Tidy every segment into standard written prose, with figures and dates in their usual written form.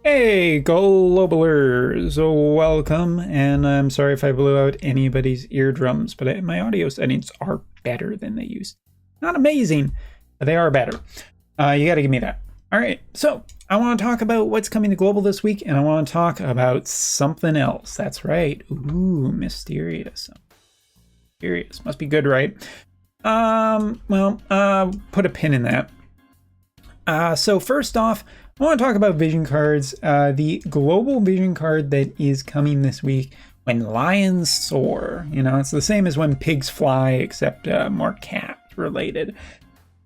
Hey, globalers, welcome, and I'm sorry if I blew out anybody's eardrums, but my audio settings are better than they used. Not amazing, but they are better. You gotta give me that. All right, so I want to talk about what's coming to global this week, and I want to talk about something else. That's right. Ooh, mysterious. Mysterious. Must be good, right? Put a pin in that. So first off, I want to talk about vision cards. The global vision card that is coming this week, when lions soar. You know, it's the same as when pigs fly, except more cat related.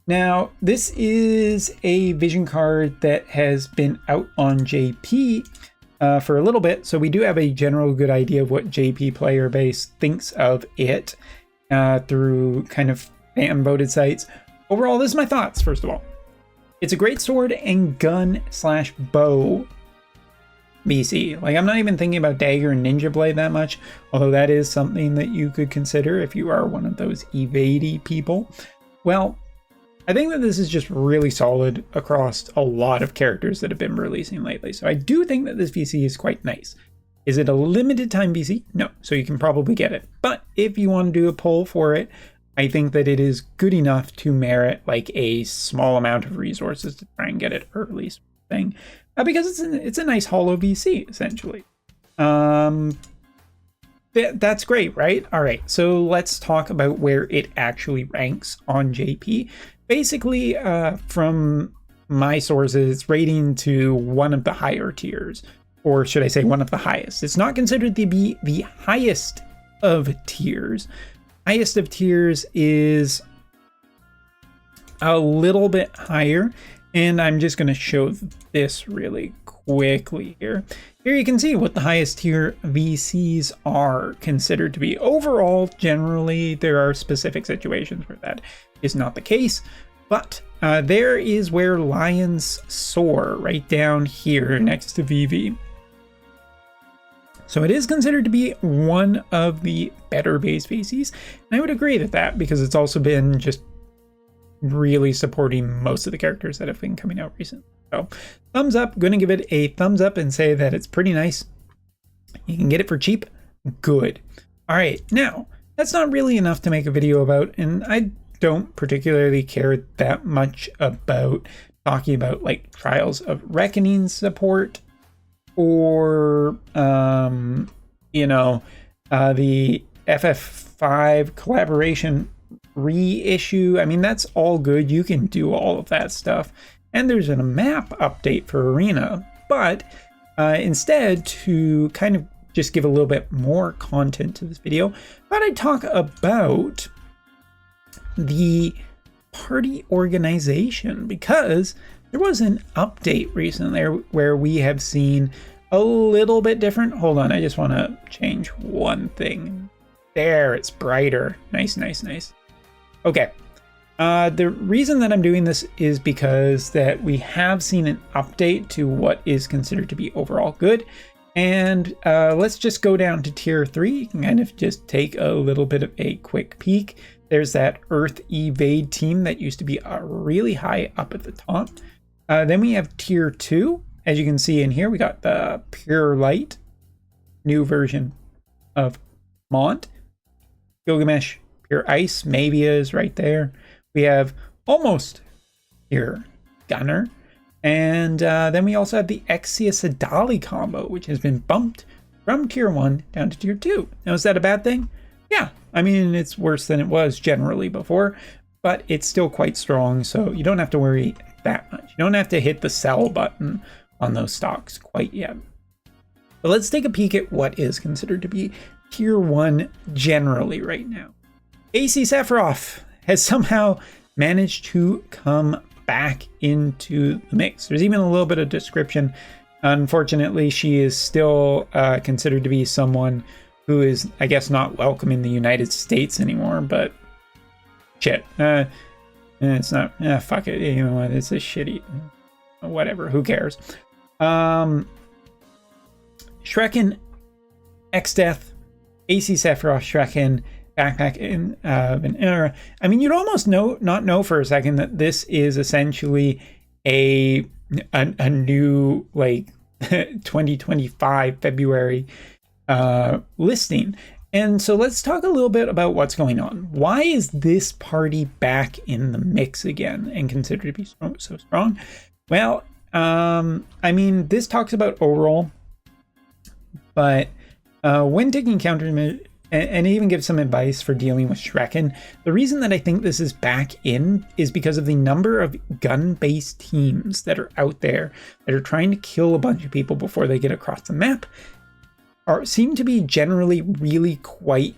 Now, this is a vision card that has been out on JP for a little bit, so we do have a general good idea of what JP player base thinks of it through kind of fan voted sites. Overall, this is my thoughts, first of all. It's a great sword and gun / bow VC. Like, I'm not even thinking about dagger and ninja blade that much, although that is something that you could consider if you are one of those evady people. Well, I think that this is just really solid across a lot of characters that have been releasing lately. So I do think that this VC is quite nice. Is it a limited time VC? No, so you can probably get it. But if you want to do a pull for it, I think that it is good enough to merit like a small amount of resources to try and get it early, sort of thing, because it's a nice holo VC essentially. That's great, right? All right, so let's talk about where it actually ranks on JP. Basically, from my sources, it's rating to one of the higher tiers, or should I say one of the highest. It's not considered to be the highest of tiers. Highest of tiers is a little bit higher, and I'm just going to show this really quickly here. Here you can see what the highest tier VCs are considered to be. Overall, generally, there are specific situations where that is not the case, but there is where lions soar, right down here next to VV. So it is considered to be one of the better base VCs, and I would agree with that because it's also been just really supporting most of the characters that have been coming out recently. So thumbs up, going to give it a thumbs up and say that it's pretty nice. You can get it for cheap, good. All right, now that's not really enough to make a video about, and I don't particularly care that much about talking about like Trials of Reckoning support, or the FF5 collaboration reissue. I mean, that's all good. You can do all of that stuff. And there's a map update for Arena. But instead, to kind of just give a little bit more content to this video, I thought I'd talk about the party organization, because there was an update recently where we have seen a little bit different. Hold on, I just want to change one thing. There, it's brighter. Nice, nice, nice. Okay. The reason that I'm doing this is because that we have seen an update to what is considered to be overall good. And let's just go down to tier 3. You can kind of just take a little bit of a quick peek. There's that Earth Evade team that used to be really high up at the top. Then we have tier 2. As you can see in here, we got the Pure Light, new version of Mont. Gilgamesh, Pure Ice, Mabia is right there. We have almost Pure Gunner. And then we also have the Exia Sadali combo, which has been bumped from tier 1 down to tier 2. Now, is that a bad thing? Yeah, I mean, it's worse than it was generally before, but it's still quite strong, so you don't have to worry that much. You don't have to hit the sell button on those stocks quite yet. But let's take a peek at what is considered to be tier 1 generally right now. AC Sephiroth has somehow managed to come back into the mix. There's even a little bit of description. Unfortunately, she is still considered to be someone who is, I guess, not welcome in the United States anymore, but shit. It's not, fuck it, you know what, it's a shitty, whatever, who cares. Shreken, X-Death, AC Sephiroth, Shreken, Backpack in Vanilla. I mean, you'd almost not know for a second that this is essentially a new like 2025 February listing. And so let's talk a little bit about what's going on. Why is this party back in the mix again and considered to be so strong? Well, I mean, this talks about overall, but when taking countermeasures, and it even gives some advice for dealing with Shrekken. The reason that I think this is back in is because of the number of gun-based teams that are out there that are trying to kill a bunch of people before they get across the map seem to be generally really quite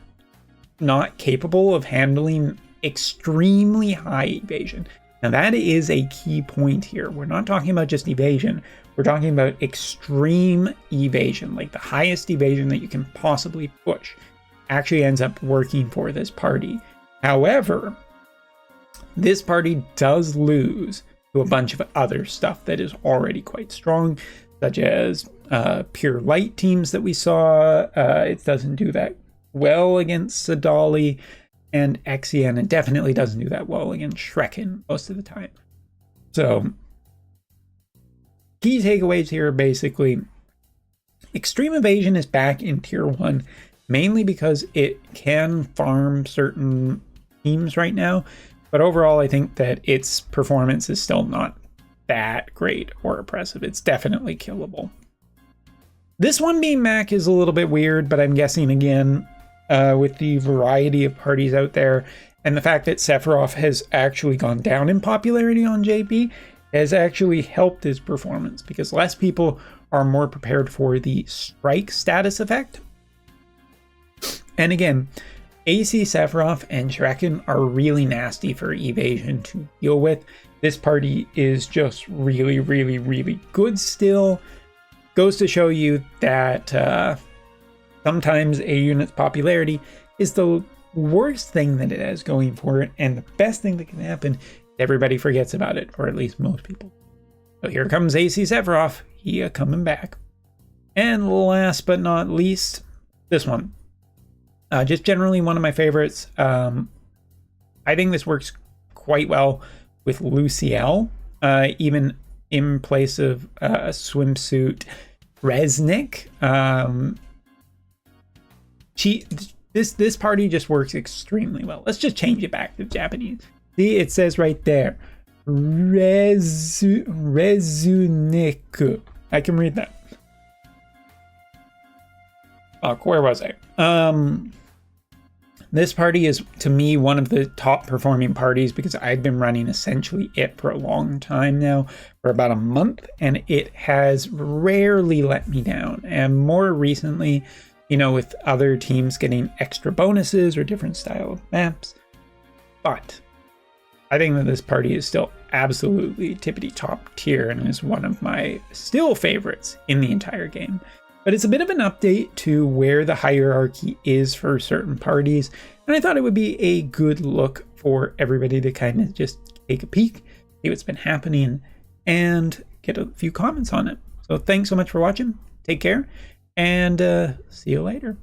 not capable of handling extremely high evasion. Now that is a key point here. We're not talking about just evasion. We're talking about extreme evasion, like the highest evasion that you can possibly push. Actually ends up working for this party. However, this party does lose to a bunch of other stuff that is already quite strong, such as pure light teams that we saw. It doesn't do that well against Sadali and Exian. It definitely doesn't do that well against Shrekken most of the time. So key takeaways here are basically extreme evasion is back in tier 1 mainly because it can farm certain teams right now, but overall I think that its performance is still not that great or oppressive. It's definitely killable. This one being Mac is a little bit weird, but I'm guessing again with the variety of parties out there and the fact that Sephiroth has actually gone down in popularity on JP has actually helped his performance because less people are more prepared for the strike status effect. And again, AC Sephiroth and Shrekken are really nasty for evasion to deal with. This party is just really, really, really good still. Goes to show you that sometimes a unit's popularity is the worst thing that it has going for it, and the best thing that can happen, everybody forgets about it, or at least most people. So here comes AC Sephiroth, he coming back. And last but not least, this one. Just generally one of my favorites. I think this works quite well with Luciel, even in place of swimsuit Resnick. This party just works extremely well. Let's just change it back to Japanese. See, it says right there, Rezunik. I can read that. Oh, where was I? This party is, to me, one of the top performing parties because I've been running essentially it for a long time now, for about a month, and it has rarely let me down. And more recently, you know, with other teams getting extra bonuses or different style of maps. But I think that this party is still absolutely tippity top tier and is one of my still favorites in the entire game. But it's a bit of an update to where the hierarchy is for certain parties. And I thought it would be a good look for everybody to kind of just take a peek, see what's been happening, and get a few comments on it. So thanks so much for watching. Take care, and see you later.